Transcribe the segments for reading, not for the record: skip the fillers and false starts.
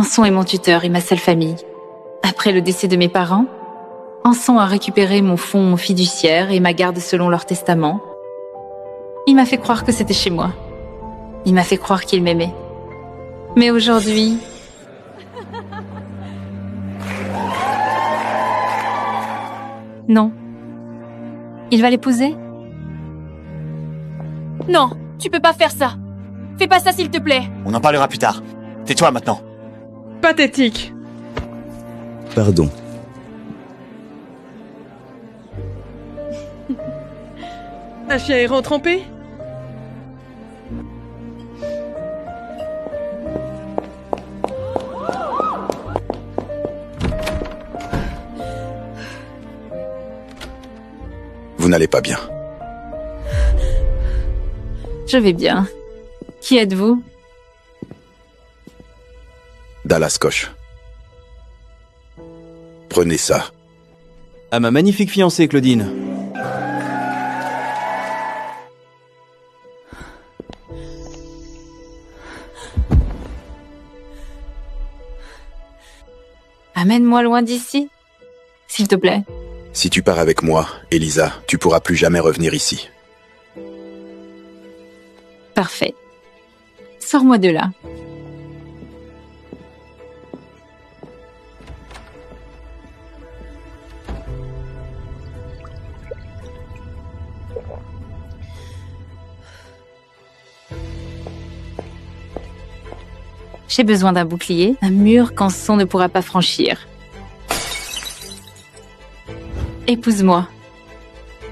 Anson est mon tuteur et ma seule famille. Après le décès de mes parents, Anson a récupéré mon fonds fiduciaire et ma garde selon leur testament. Il m'a fait croire que c'était chez moi. Il m'a fait croire qu'il m'aimait. Mais aujourd'hui... Non. Il va l'épouser? Non, tu peux pas faire ça. Fais pas ça s'il te plaît. On en parlera plus tard. Tais-toi maintenant. Pathétique. Pardon. Un chien errant trempé? Vous n'allez pas bien. Je vais bien. Qui êtes-vous? Dallas Koch. Prenez ça. À ma magnifique fiancée, Claudine. Amène-moi loin d'ici, s'il te plaît. Si tu pars avec moi, Elisa, tu pourras plus jamais revenir ici. Parfait. Sors-moi de là. J'ai besoin d'un bouclier, un mur qu'Anson ne pourra pas franchir. Épouse-moi.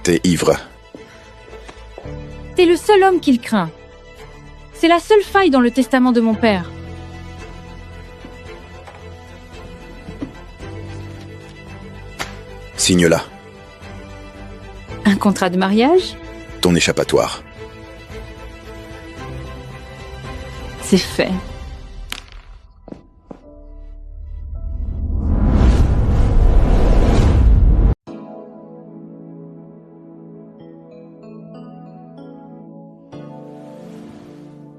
T'es ivre. T'es le seul homme qu'il craint. C'est la seule faille dans le testament de mon père. Signe-la. Un contrat de mariage? Ton échappatoire. C'est fait.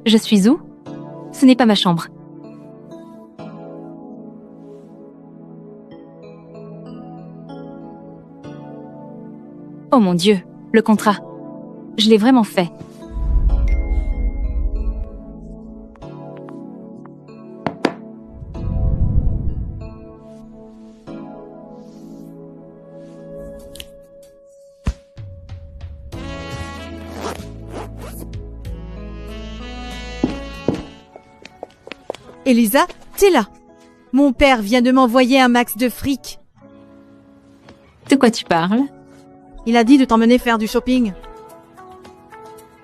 Je suis où? Ce n'est pas ma chambre. Oh mon Dieu, le contrat. Je l'ai vraiment fait. Elisa, t'es là. Mon père vient de m'envoyer un max de fric. De quoi tu parles? Il a dit de t'emmener faire du shopping.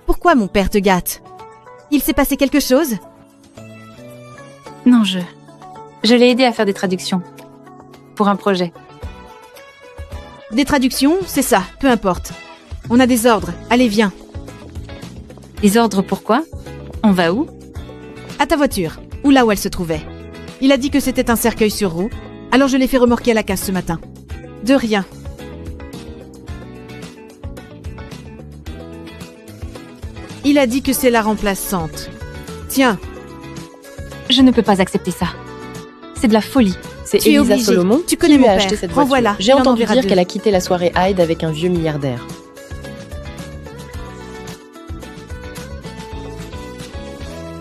Pourquoi mon père te gâte? Il s'est passé quelque chose? Non, je l'ai aidé à faire des traductions. Pour un projet. Des traductions, c'est ça, peu importe. On a des ordres, allez viens. Des ordres pourquoi? On va où? À ta voiture, ou là où elle se trouvait. Il a dit que c'était un cercueil sur roue, alors je l'ai fait remorquer à la casse ce matin. De rien. Il a dit que c'est la remplaçante. Tiens. Je ne peux pas accepter ça. C'est de la folie. C'est Tu es Elisa obligé. Solomon Tu connais qui lui mon a père. acheté cette voiture. Renvoie-la. J'ai Il en entendu enverra dire deux. qu'elle a quitté la soirée Hyde avec un vieux milliardaire.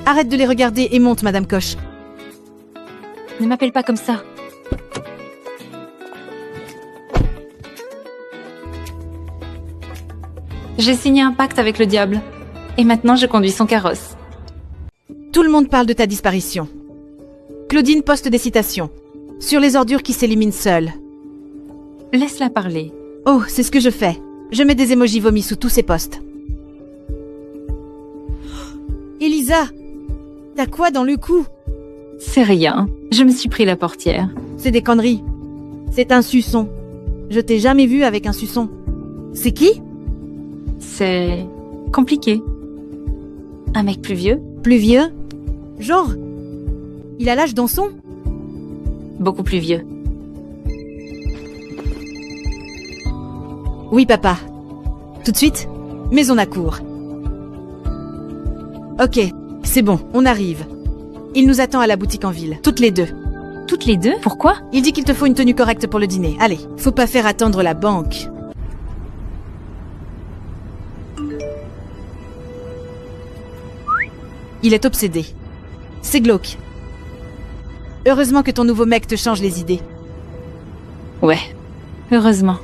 Arrête de les regarder et monte, Madame Koch. Ne m'appelle pas comme ça. J'ai signé un pacte avec le diable. Et maintenant, je conduis son carrosse. Tout le monde parle de ta disparition. Claudine poste des citations. Sur les ordures qui s'éliminent seules. Laisse-la parler. Oh, c'est ce que je fais. Je mets des émojis vomis sous tous ces posts. Elisa, t'as quoi dans le cou? C'est rien. Je me suis pris la portière. C'est des conneries. C'est un suçon. Je t'ai jamais vu avec un suçon. C'est qui? C'est compliqué. Un mec plus vieux, Plus vieux? Genre? Il a l'âge d'Anson? beaucoup plus vieux. Oui, papa. Tout de suite? Mais on accourt. Ok, c'est bon, on arrive. Il nous attend à la boutique en ville, toutes les deux. Toutes les deux? Pourquoi? Il dit qu'il te faut une tenue correcte pour le dîner. Allez, faut pas faire attendre la banque. Il est obsédé. C'est glauque. Heureusement que ton nouveau mec te change les idées. Ouais, heureusement.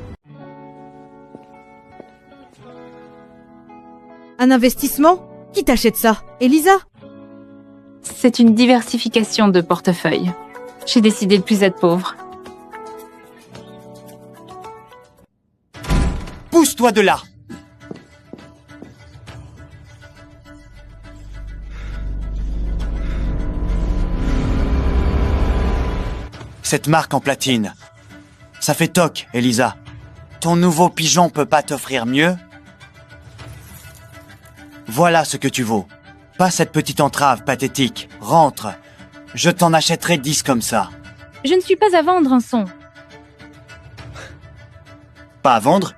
Un investissement? Qui t'achète ça? Elisa? C'est une diversification de portefeuille. J'ai décidé de plus être pauvre. Pousse-toi de là! Cette marque en platine, ça fait toc, Elisa. Ton nouveau pigeon peut pas t'offrir mieux? Voilà ce que tu vaux. Pas cette petite entrave pathétique. Rentre. Je t'en achèterai 10 comme ça. Je ne suis pas à vendre un son. Pas à vendre?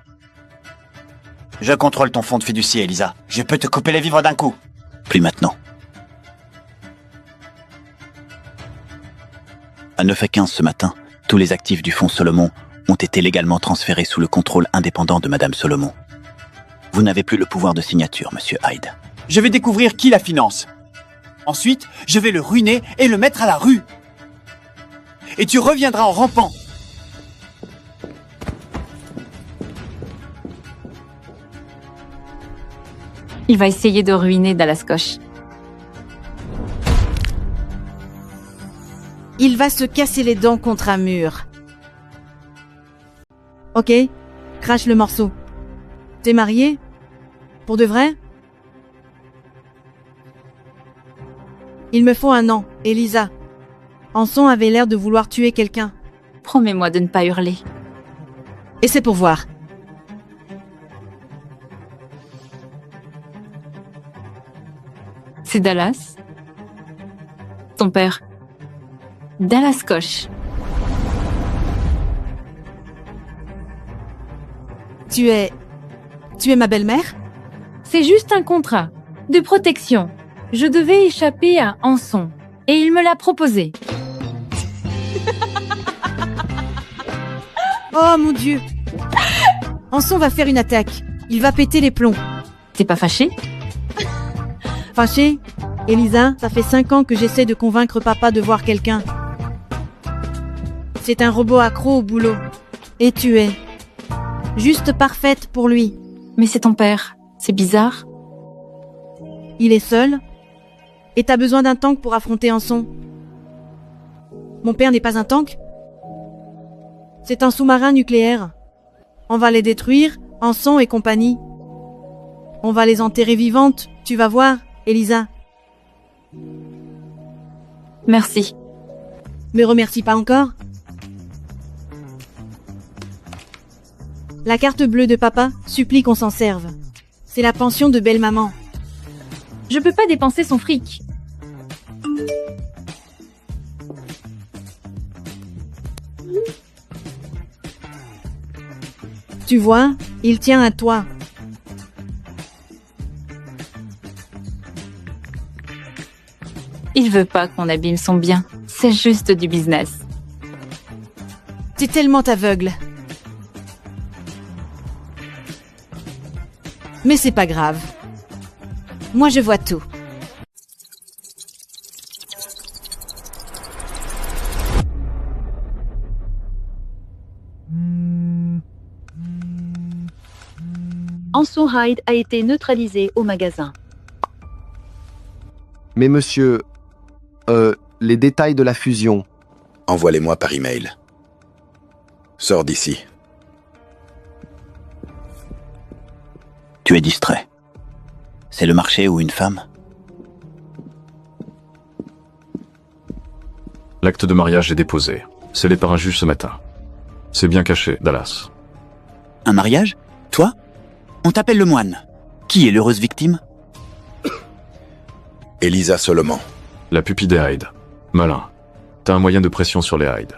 Je contrôle ton fonds de fiducie, Elisa. Je peux te couper les vivres d'un coup. Plus maintenant. À 9h15 ce matin, tous les actifs du fonds Solomon ont été légalement transférés sous le contrôle indépendant de Madame Solomon. Vous n'avez plus le pouvoir de signature, Monsieur Hyde. Je vais découvrir qui la finance. Ensuite, je vais le ruiner et le mettre à la rue. Et tu reviendras en rampant. Il va essayer de ruiner Dallas Koch. Il va se casser les dents contre un mur. Ok, crache le morceau. T'es marié? Pour de vrai? Il me faut un an, Elisa. Anson avait l'air de vouloir tuer quelqu'un. Promets-moi de ne pas hurler. Et c'est pour voir. C'est Dallas? Ton père? Dallas Koch. Tu es ma belle-mère? C'est juste un contrat de protection. Je devais échapper à Anson et il me l'a proposé. Oh mon Dieu! Anson va faire une attaque. Il va péter les plombs. T'es pas fâché? Fâché? Elisa, ça fait 5 ans que j'essaie de convaincre papa de voir quelqu'un. C'est un robot accro au boulot. Et tu es juste parfaite pour lui. Mais c'est ton père. C'est bizarre. Il est seul. Et t'as besoin d'un tank pour affronter Anson. Mon père n'est pas un tank. C'est un sous-marin nucléaire. On va les détruire, Anson et compagnie. On va les enterrer vivantes, tu vas voir, Elisa. Merci. Me remercie pas encore. La carte bleue de papa supplie qu'on s'en serve. C'est la pension de belle-maman. Je peux pas dépenser son fric. Tu vois, il tient à toi. Il veut pas qu'on abîme son bien. C'est juste du business. T'es tellement aveugle. Mais c'est pas grave. Moi je vois tout. Anson Hyde a été neutralisé au magasin. Mais monsieur, les détails de la fusion. Envoie-les-moi par email. Sors d'ici. Tu es distrait. C'est le marché ou une femme? L'acte de mariage est déposé. Scellé par un juge ce matin. C'est bien caché, Dallas. Un mariage? Toi? On t'appelle le moine. Qui est l'heureuse victime? Elisa Solomon. La pupille des Hyde. Malin. T'as un moyen de pression sur les Hyde.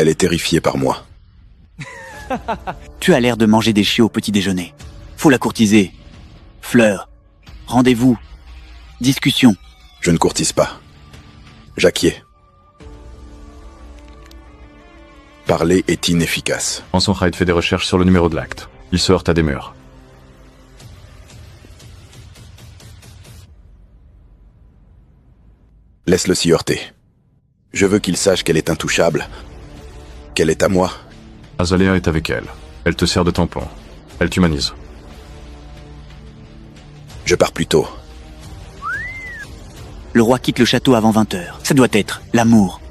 Elle est terrifiée par moi. Tu as l'air de manger des chiots au petit déjeuner. Faut la courtiser. Fleurs. Rendez-vous. Discussion. Je ne courtise pas. J'acquiers. Parler est inefficace. Anson Hyde fait des recherches sur le numéro de l'acte. Il se heurte à des murs. Laisse-le s'y heurter. Je veux qu'il sache qu'elle est intouchable. Qu'elle est à moi. Azalea est avec elle. Elle te sert de tampon. Elle t'humanise. Je pars plus tôt. Le roi quitte le château avant 20 h. Ça doit être l'amour.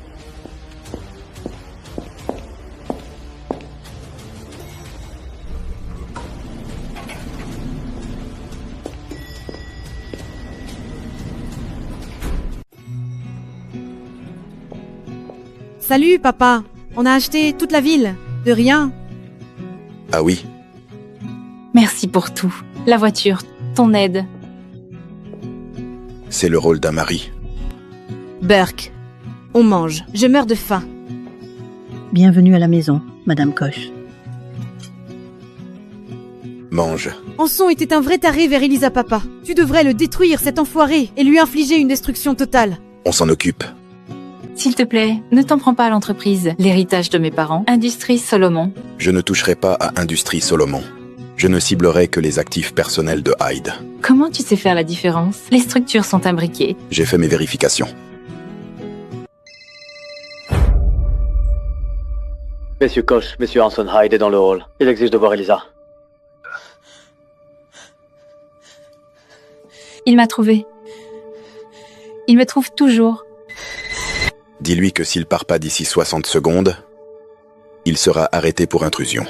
Salut, papa. On a acheté toute la ville. De rien. Ah oui? Merci pour tout. La voiture, ton aide. C'est le rôle d'un mari. Burke. On mange. Je meurs de faim. Bienvenue à la maison, Madame Koch. Mange. Anson était un vrai taré vers Elisa, papa. Tu devrais le détruire, cet enfoiré, et lui infliger une destruction totale. On s'en occupe. S'il te plaît, ne t'en prends pas à l'entreprise. L'héritage de mes parents, Industrie Solomon. Je ne toucherai pas à Industrie Solomon. Je ne ciblerai que les actifs personnels de Hyde. Comment tu sais faire la différence? Les structures sont imbriquées. J'ai fait mes vérifications. Monsieur Koch, Monsieur Anson Hyde est dans le hall. Il exige de voir Elisa. Il m'a trouvé. Il me trouve toujours. Dis-lui que s'il part pas d'ici 60 secondes, il sera arrêté pour intrusion.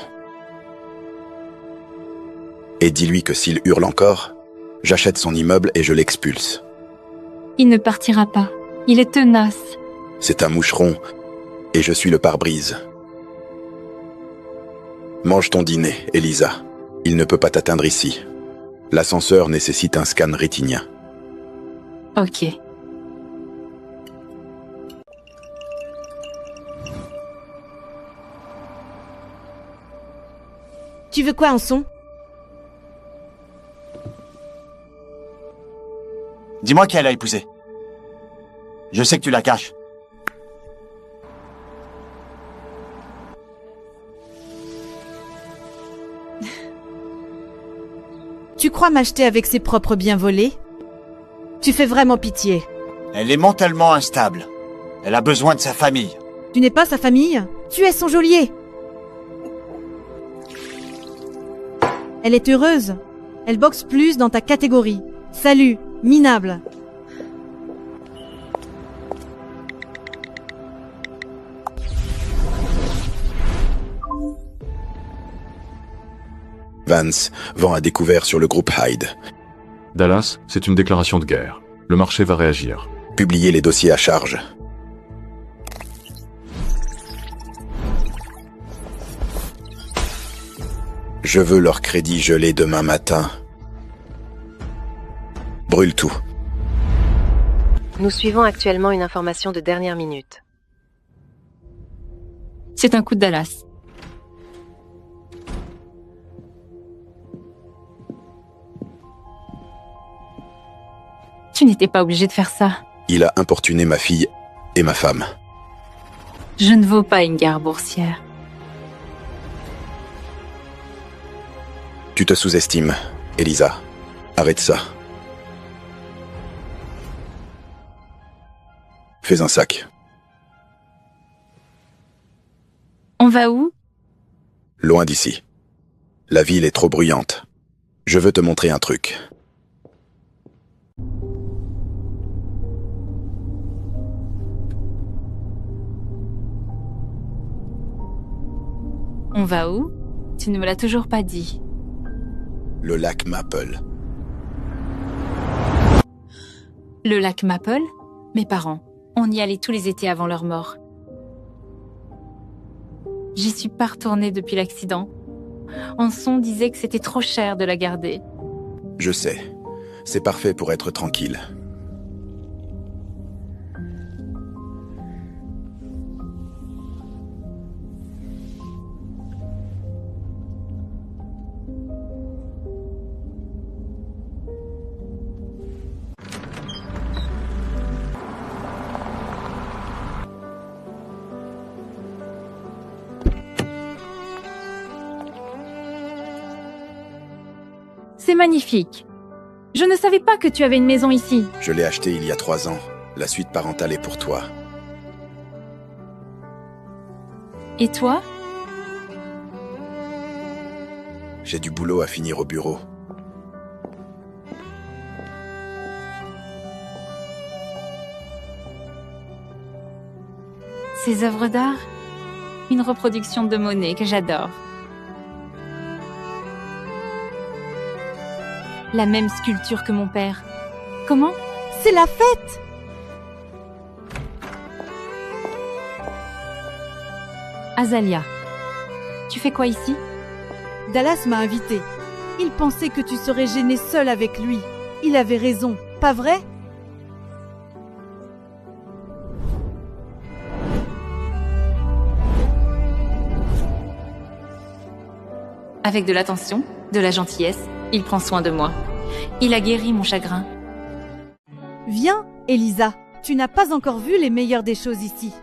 Et dis-lui que s'il hurle encore, j'achète son immeuble et je l'expulse. Il ne partira pas. Il est tenace. C'est un moucheron, et je suis le pare-brise. Mange ton dîner, Elisa. Il ne peut pas t'atteindre ici. L'ascenseur nécessite un scan rétinien. Ok. Tu veux quoi, Anson? Dis-moi qui elle a épousé. Je sais que tu la caches. Tu crois m'acheter avec ses propres biens volés? Tu fais vraiment pitié. Elle est mentalement instable. Elle a besoin de sa famille. Tu n'es pas sa famille? Tu es son geôlier. Elle est heureuse. Elle boxe plus dans ta catégorie. Salut, minable. Vance vend à découvert sur le groupe Hyde. Dallas, c'est une déclaration de guerre. Le marché va réagir. Publiez les dossiers à charge. Je veux leur crédit gelé demain matin. Brûle tout. Nous suivons actuellement une information de dernière minute. C'est un coup de Dallas. Tu n'étais pas obligé de faire ça. Il a importuné ma fille et ma femme. Je ne vaux pas une gare boursière. Tu te sous-estimes, Elisa. Arrête ça. Fais un sac. On va où? Loin d'ici. La ville est trop bruyante. Je veux te montrer un truc. On va où? Tu ne me l'as toujours pas dit. Le lac Maple. Le lac Maple? Mes parents. On y allait tous les étés avant leur mort. J'y suis pas retournée depuis l'accident. Anson disait que c'était trop cher de la garder. Je sais. C'est parfait pour être tranquille. C'est magnifique. Je ne savais pas que tu avais une maison ici. Je l'ai acheté il y a 3 ans. La suite parentale est pour toi. Et toi? J'ai du boulot à finir au bureau. Ces œuvres d'art? Une reproduction de Monet que j'adore. La même sculpture que mon père. Comment? C'est la fête! Azalia, tu fais quoi ici? Dallas m'a invité. Il pensait que tu serais gênée seule avec lui. Il avait raison, pas vrai? Avec de l'attention, de la gentillesse, il prend soin de moi. Il a guéri mon chagrin. Viens, Elisa. Tu n'as pas encore vu les meilleures des choses ici.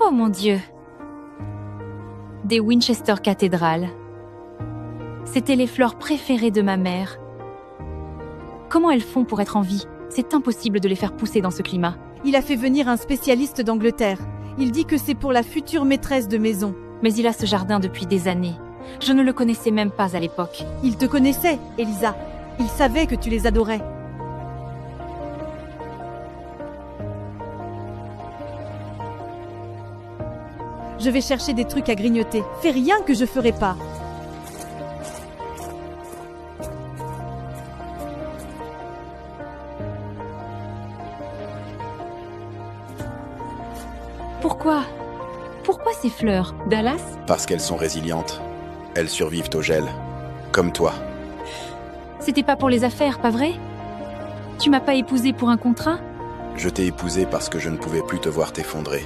Oh mon Dieu! Des Winchester Cathedral. C'étaient les fleurs préférées de ma mère. Comment elles font pour être en vie? C'est impossible de les faire pousser dans ce climat. Il a fait venir un spécialiste d'Angleterre. Il dit que c'est pour la future maîtresse de maison. Mais il a ce jardin depuis des années. Je ne le connaissais même pas à l'époque. Il te connaissait, Elisa. Il savait que tu les adorais. Je vais chercher des trucs à grignoter. Fais rien que je ferai pas. Pourquoi? Pourquoi ces fleurs, Dallas? Parce qu'elles sont résilientes. Elles survivent au gel. Comme toi. C'était pas pour les affaires, pas vrai? Tu m'as pas épousée pour un contrat? Je t'ai épousé parce que je ne pouvais plus te voir t'effondrer.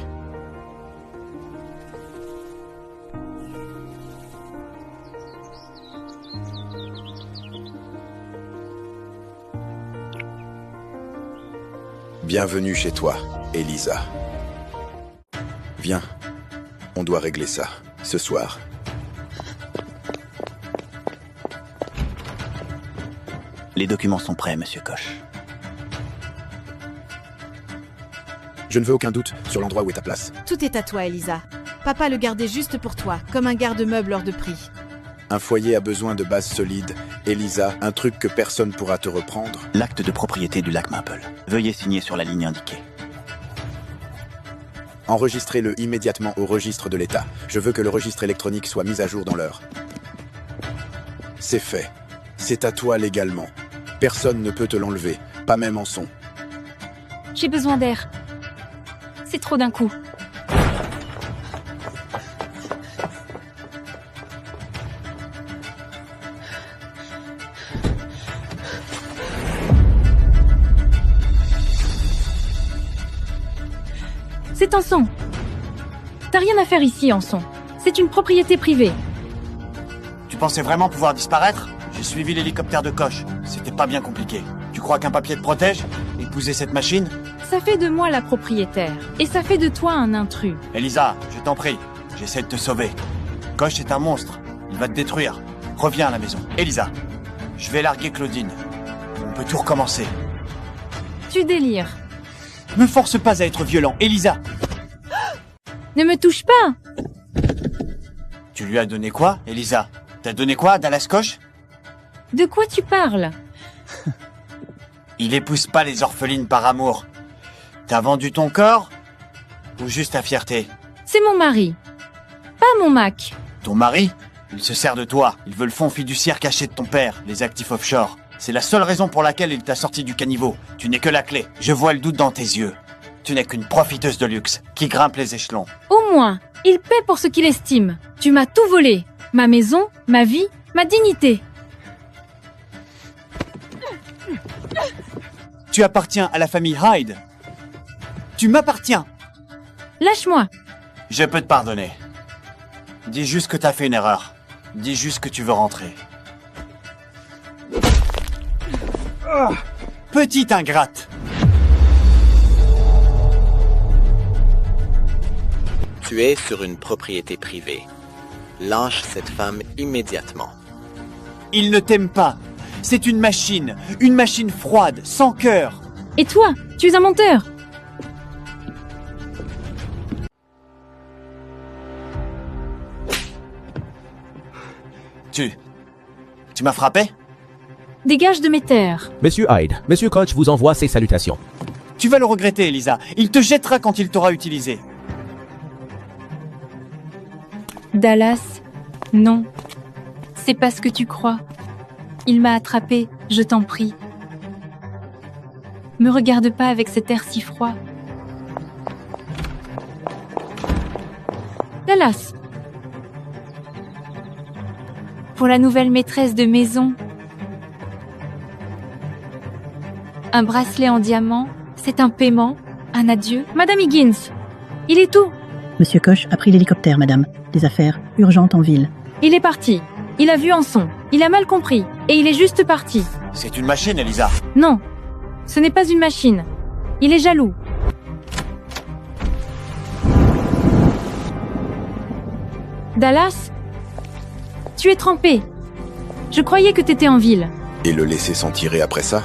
Bienvenue chez toi, Elisa. Viens, on doit régler ça, ce soir. Les documents sont prêts, Monsieur Koch. Je ne veux aucun doute sur l'endroit où est ta place. Tout est à toi, Elisa. Papa le gardait juste pour toi, comme un garde-meuble hors de prix. Un foyer a besoin de bases solides. Elisa, un truc que personne pourra te reprendre. L'acte de propriété du lac Maple. Veuillez signer sur la ligne indiquée. Enregistrez-le immédiatement au registre de l'État. Je veux que le registre électronique soit mis à jour dans l'heure. C'est fait. C'est à toi légalement. Personne ne peut te l'enlever, pas même en son. J'ai besoin d'air. C'est trop d'un coup. C'est Anson. T'as rien à faire ici, Anson. C'est une propriété privée. Tu pensais vraiment pouvoir disparaître? J'ai suivi l'hélicoptère de Koch. C'était pas bien compliqué. Tu crois qu'un papier te protège? Épouser cette machine? Ça fait de moi la propriétaire. Et ça fait de toi un intrus. Elisa, je t'en prie. J'essaie de te sauver. Koch est un monstre. Il va te détruire. Reviens à la maison. Elisa, je vais larguer Claudine. On peut tout recommencer. Tu délires. Me force pas à être violent, Elisa. Ne me touche pas. Tu lui as donné quoi, Elisa? T'as donné quoi à Dallas Koch? De quoi tu parles? Il épouse pas les orphelines par amour. T'as vendu ton corps? Ou juste ta fierté? C'est mon mari. Pas mon Mac. Ton mari? Il se sert de toi. Il veut le fonds fiduciaire caché de ton père, les actifs offshore. C'est la seule raison pour laquelle il t'a sorti du caniveau. Tu n'es que la clé. Je vois le doute dans tes yeux. Tu n'es qu'une profiteuse de luxe, qui grimpe les échelons. Au moins, il paie pour ce qu'il estime. Tu m'as tout volé. Ma maison, ma vie, ma dignité. Tu appartiens à la famille Hyde. Tu m'appartiens. Lâche-moi. Je peux te pardonner. Dis juste que t'as fait une erreur. Dis juste que tu veux rentrer. Petite ingrate. Tu es sur une propriété privée. Lâche cette femme immédiatement. Il ne t'aime pas. C'est une machine froide, sans cœur. Et toi, tu es un menteur. Tu m'as frappé? Dégage de mes terres. Monsieur Hyde, Monsieur Koch vous envoie ses salutations. Tu vas le regretter, Elisa. Il te jettera quand il t'aura utilisé. Dallas, non. C'est pas ce que tu crois. Il m'a attrapé, je t'en prie. Me regarde pas avec cet air si froid. Dallas. Pour la nouvelle maîtresse de maison. Un bracelet en diamant, c'est un paiement, un adieu. Madame Higgins, il est où? Monsieur Koch a pris l'hélicoptère, madame. Des affaires urgentes en ville. Il est parti. Il a vu Anson. Il a mal compris. Et il est juste parti. C'est une machine, Elisa. Non, ce n'est pas une machine. Il est jaloux. Dallas, tu es trempé. Je croyais que t'étais en ville. Et le laisser s'en tirer après ça?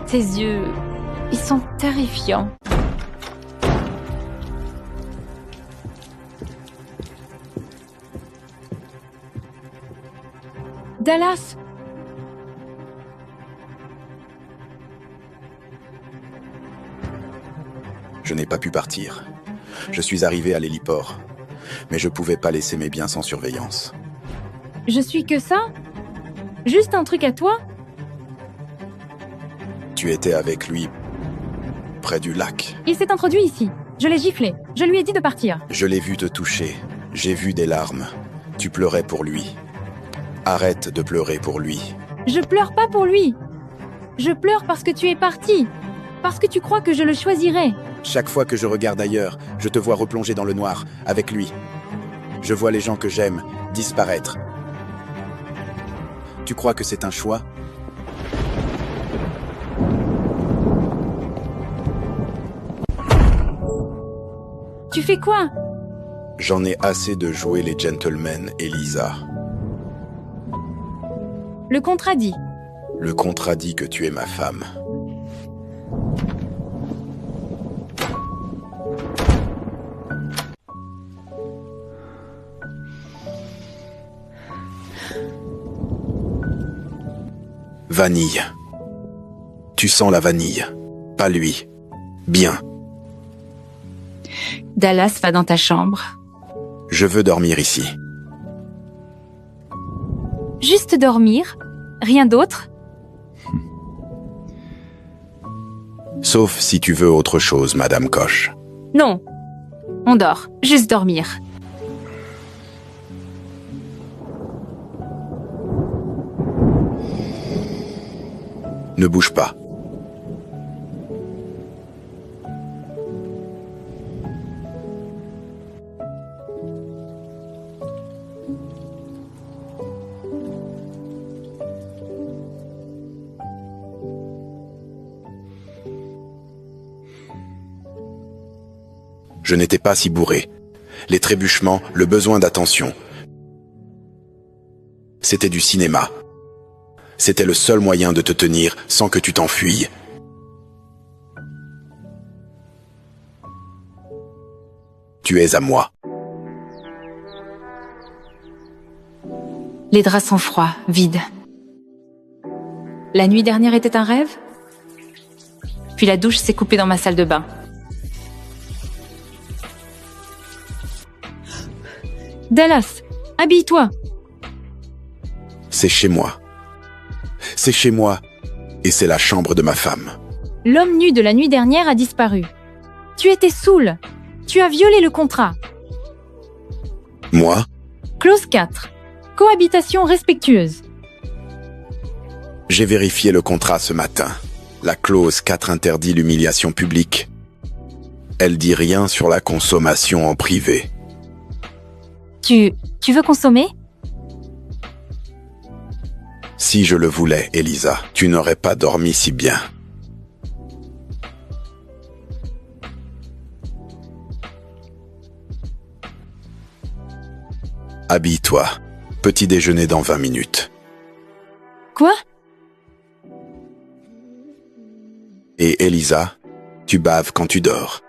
Tes yeux, ils sont terrifiants. Dallas. Je n'ai pas pu partir. Je suis arrivé à l'héliport. Mais je pouvais pas laisser mes biens sans surveillance. Je suis que ça? Juste un truc à toi? Tu étais avec lui près du lac. Il s'est introduit ici. Je l'ai giflé. Je lui ai dit de partir. Je l'ai vu te toucher. J'ai vu des larmes. Tu pleurais pour lui. Arrête de pleurer pour lui. Je pleure pas pour lui. Je pleure parce que tu es parti. Parce que tu crois que je le choisirais. Chaque fois que je regarde ailleurs, je te vois replonger dans le noir, avec lui. Je vois les gens que j'aime disparaître. Tu crois que c'est un choix? Tu fais quoi? J'en ai assez de jouer les gentlemen, Elisa. Le contrat dit. Le contrat dit que tu es ma femme. Vanille. Tu sens la vanille. Pas lui. Bien. Dallas va dans ta chambre. Je veux dormir ici. Juste dormir? Rien d'autre? Sauf si tu veux autre chose, Madame Koch. Non. On dort. Juste dormir. Ne bouge pas. Je n'étais pas si bourré. Les trébuchements, le besoin d'attention. C'était du cinéma. C'était le seul moyen de te tenir sans que tu t'enfuies. Tu es à moi. Les draps sont froids, vides. La nuit dernière était un rêve? Puis la douche s'est coupée dans ma salle de bain. Dallas, habille-toi. C'est chez moi. C'est chez moi et c'est la chambre de ma femme. L'homme nu de la nuit dernière a disparu. Tu étais saoul. Tu as violé le contrat. Moi? Clause 4. Cohabitation respectueuse. J'ai vérifié le contrat ce matin. La clause 4 interdit l'humiliation publique. Elle dit rien sur la consommation en privé. Tu veux consommer? Si je le voulais, Elisa, tu n'aurais pas dormi si bien. Habille-toi. Petit déjeuner dans 20 minutes. Quoi? Et Elisa, tu baves quand tu dors.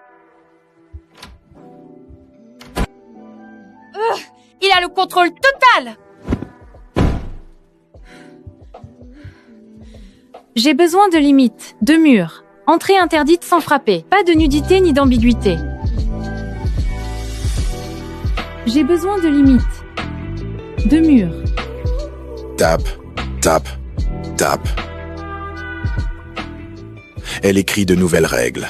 Il a le contrôle total! J'ai besoin de limites, de murs. Entrée interdite sans frapper. Pas de nudité ni d'ambiguïté. J'ai besoin de limites. De murs. Tape, tape, tape. Elle écrit de nouvelles règles.